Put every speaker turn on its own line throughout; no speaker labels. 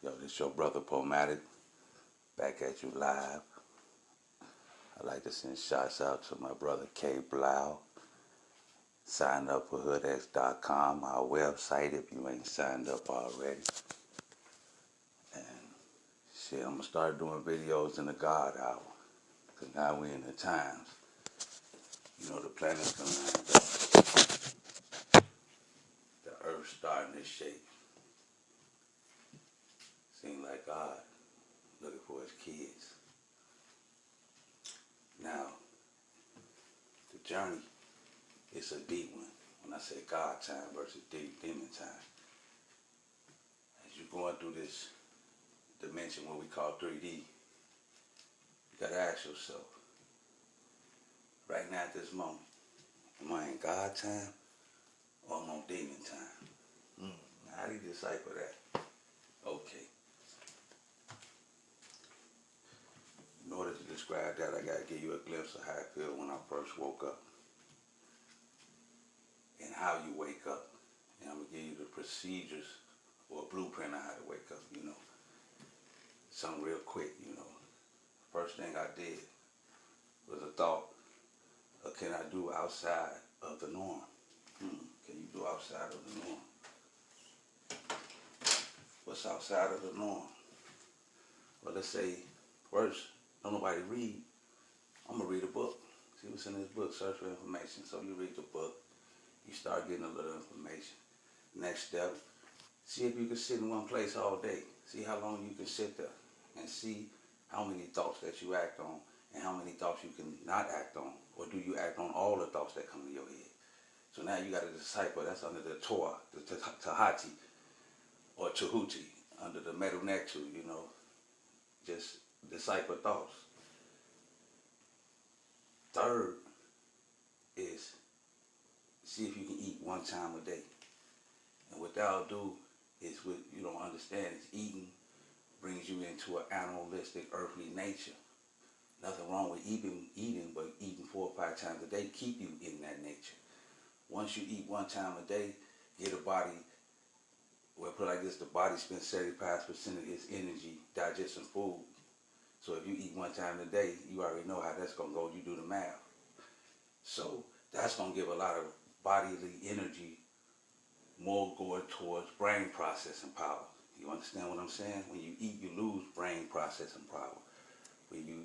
Yo, this your brother Pomatic, back at you live. I'd like to send shots out to my brother K Blau. Sign up for hoodx.com, our website, if you ain't signed up already. And shit, I'm gonna start doing videos in the God hour, cause now we in the times. You know, the planet's gonna end up. The Earth starting to shake. Seems like God looking for his kids. Now, the journey is a deep one. When I say God time versus demon time. As you're going through this dimension, what we call 3D, you gotta ask yourself, right now at this moment, am I in God time or am I on demon time? Now, how do you decipher that? Okay. In order to describe that, I gotta give you a glimpse of how I feel when I first woke up. And how you wake up. And I'm gonna give you the procedures or blueprint on how to wake up, you know. Something real quick, you know. First thing I did was a thought, can I do outside of the norm? Can you do outside of the norm? What's outside of the norm? Well, let's say, first, don't nobody read. I'm going to read a book. See what's in this book, search for information. So you read the book, you start getting a little information. Next step, see if you can sit in one place all day. See how long you can sit there and see how many thoughts that you act on and how many thoughts you can not act on. Or do you act on all the thoughts that come to your head? So now you got to decipher. That's under the Torah, the Tahati, or Tahuti, under the Medu Nectu, you know. Just decipher thoughts. Third is see if you can eat one time a day. And what that'll do is what you don't understand is eating brings you into an animalistic, earthly nature. Nothing wrong with eating, but eating 4 or 5 times a day keep you in that nature. Once you eat one time a day, get a body, well, put it like this, the body spends 75% of its energy digesting food. So if you eat one time a day, you already know how that's going to go. You do the math. So that's going to give a lot of bodily energy more going towards brain processing power. You understand what I'm saying? When you eat, you lose brain processing power. When you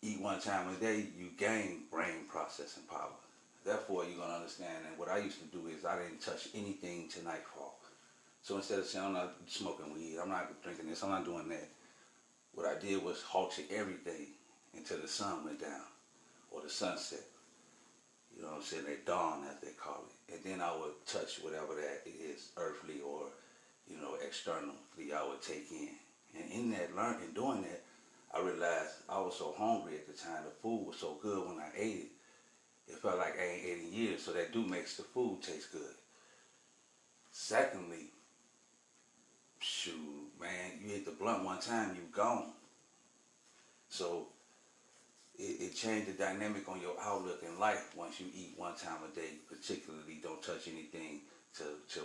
eat one time a day, you gain brain processing power. Therefore, you're going to understand, and what I used to do is I didn't touch anything till nightfall. So instead of saying I'm not smoking weed, I'm not drinking this, I'm not doing that, what I did was halted everything until the sun went down, or the sunset. You know what I'm saying? At dawn, as they call it. And then I would touch whatever that is, earthly or, you know, externally I would take in. And in that learning, doing that, I realized I was so hungry at the time. The food was so good when I ate it. It felt like I ain't ate in years, so that do makes the food taste good. Secondly, shoot, man, you hit the blunt one time, you gone. So it changed the dynamic on your outlook in life once you eat one time a day. Particularly, don't touch anything till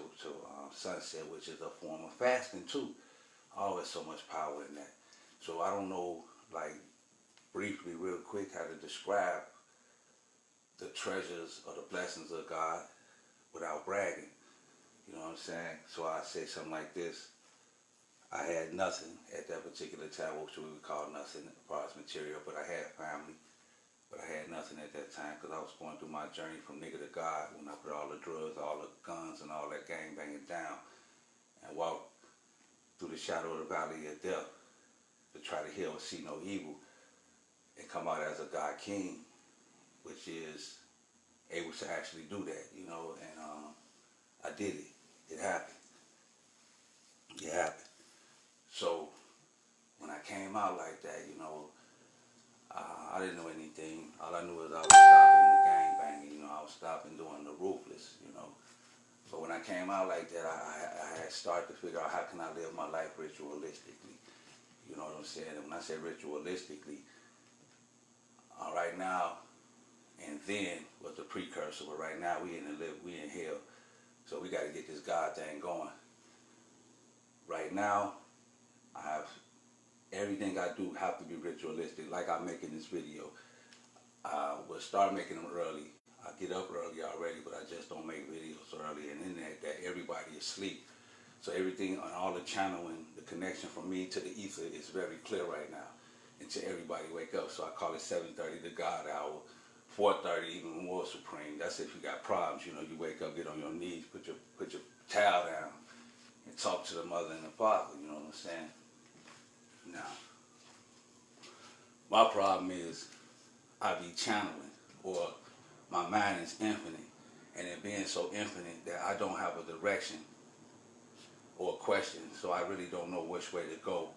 sunset, which is a form of fasting too. Always so much power in that. So I don't know, like, briefly, real quick, how to describe the treasures or the blessings of God without bragging. You know what I'm saying? So I say something like this. I had nothing at that particular time, which we would call nothing as far as material, but I had family. But I had nothing at that time because I was going through my journey from nigga to God when I put all the drugs, all the guns, and all that gang banging down and walked through the shadow of the valley of death to try to heal and see no evil and come out as a God King, which is able to actually do that, you know, and I did it. It happened. It happened. So when I came out like that, you know, I didn't know anything. All I knew was I was stopping the gang banging, you know, I was stopping doing the ruthless, you know. But when I came out like that, I had started to figure out how can I live my life ritualistically. You know what I'm saying? And when I say ritualistically, right now and then was the precursor, but right now we in hell. So we got to get this God thing going. Right now, everything I do have to be ritualistic, like I make in this video. I will start making them early. I get up early already, but I just don't make videos early. And in that everybody is asleep. So everything on all the channeling, the connection from me to the ether is very clear right now until everybody wake up. So I call it 7:30, the God hour. 4:30, even more supreme. That's if you got problems. You know, you wake up, get on your knees, put your towel down, and talk to the mother and the father. You know what I'm saying? Now, my problem is I be channeling, or my mind is infinite, and it being so infinite that I don't have a direction or a question, so I really don't know which way to go,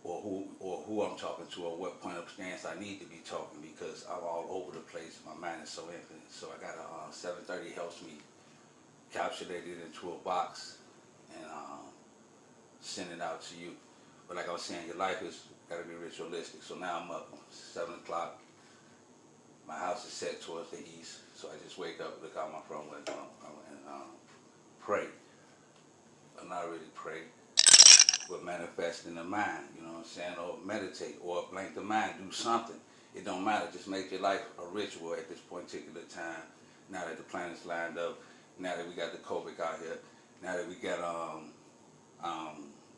or who I'm talking to, or what point of stance I need to be talking, because I'm all over the place. My mind is so infinite. So I got a 7:30 helps me capsulate it into a box and send it out to you. But like I was saying, your life is got to be ritualistic. So now I'm up 7 o'clock. My house is set towards the east, so I just wake up, look out my front window, and pray. But not really pray, but manifest in the mind, you know what I'm saying? Or meditate, or blank the mind, do something. It don't matter, just make your life a ritual at this particular time. Now that the planet's lined up, now that we got the COVID out here, now that we got,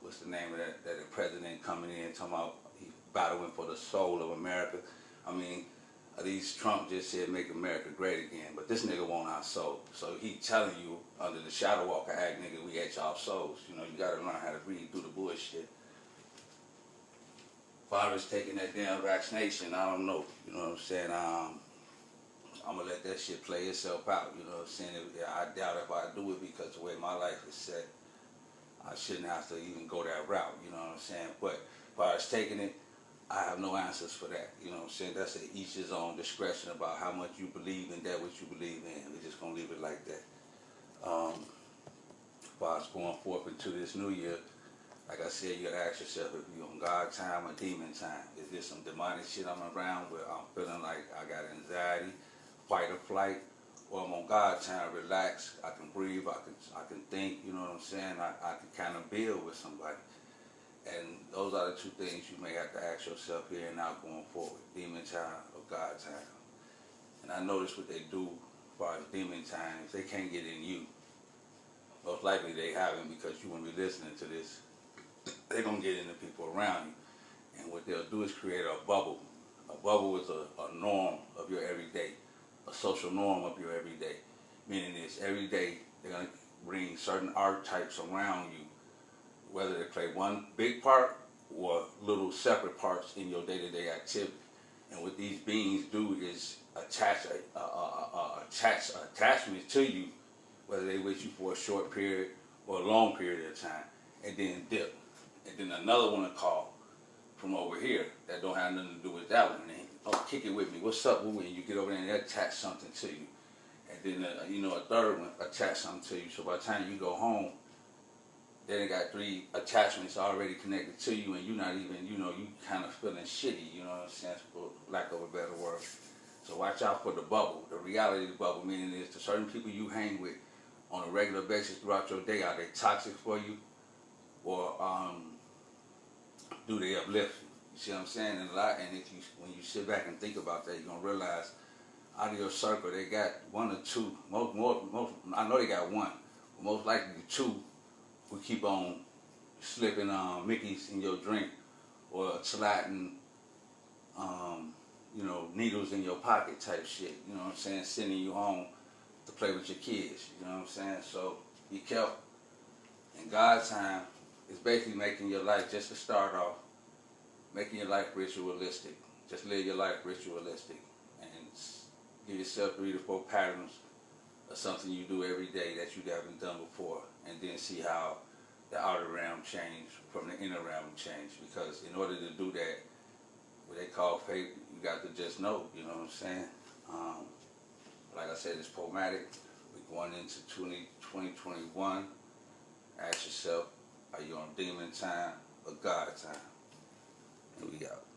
what's the name of that the president coming in talking about he battling for the soul of America. I mean, at least Trump just said make America great again, but this nigga want our soul. So he telling you under the Shadow Walker Act, nigga, we got y'all souls. You know, you gotta learn how to read through the bullshit. As far as taking that damn vaccination, I don't know. You know what I'm saying? I'm gonna let that shit play itself out. You know what I'm saying? I doubt if I do it, because the way my life is set, I shouldn't have to even go that route. You know what I'm saying? But as far as taking it, I have no answers for that. You know what I'm saying? That's at each his own discretion about how much you believe in that, what you believe in. We're just going to leave it like that. As far as going forth into this new year, like I said, you got to ask yourself if you're on God time or demon time. Is there some demonic shit I'm around where I'm feeling like I got anxiety, fight or flight? Or I'm on God time, relax, I can breathe, I can think, you know what I'm saying? I can kind of build with somebody. And those are the two things you may have to ask yourself here and now going forward, demon time or God time. And I notice what they do as far as demon time, if they can't get in you, most likely they haven't, because you won't be listening to this. They're going to get into people around you. And what they'll do is create a bubble. A bubble is a norm of your everyday, a social norm of your everyday. Meaning this, every day they're going to bring certain archetypes around you, whether they play one big part or little separate parts in your day-to-day activity. And what these beings do is attach attachments to you, whether they with you for a short period or a long period of time, and then dip. And then another one will call from over here that don't have nothing to do with that one. And kick it with me. What's up with me? And you get over there and they attach something to you. And then, a third one attach something to you. So by the time you go home, then they got 3 attachments already connected to you, and you're not even, you kind of feeling shitty, you know what I'm saying, for lack of a better word. So watch out for the bubble, the reality of the bubble, meaning is the certain people you hang with on a regular basis throughout your day, are they toxic for you, or do they uplift you? You see what I'm saying? And when you sit back and think about that, you're going to realize out of your circle, they got 1 or 2, most, I know they got 1, but most likely 2 who keep on slipping Mickeys in your drink, or sliding, needles in your pocket type shit, you know what I'm saying, sending you home to play with your kids, you know what I'm saying? So be careful. And God's time is basically making your life, just to start off, making your life ritualistic. Just live your life ritualistic, and give yourself 3 to 4 patterns of something you do every day that you haven't done before, and then see how the outer realm change from the inner realm change. Because in order to do that, what they call faith, you got to just know, you know what I'm saying? Like I said, it's programmatic. We're going into 2021. Ask yourself, are you on demon time or God time? And we out.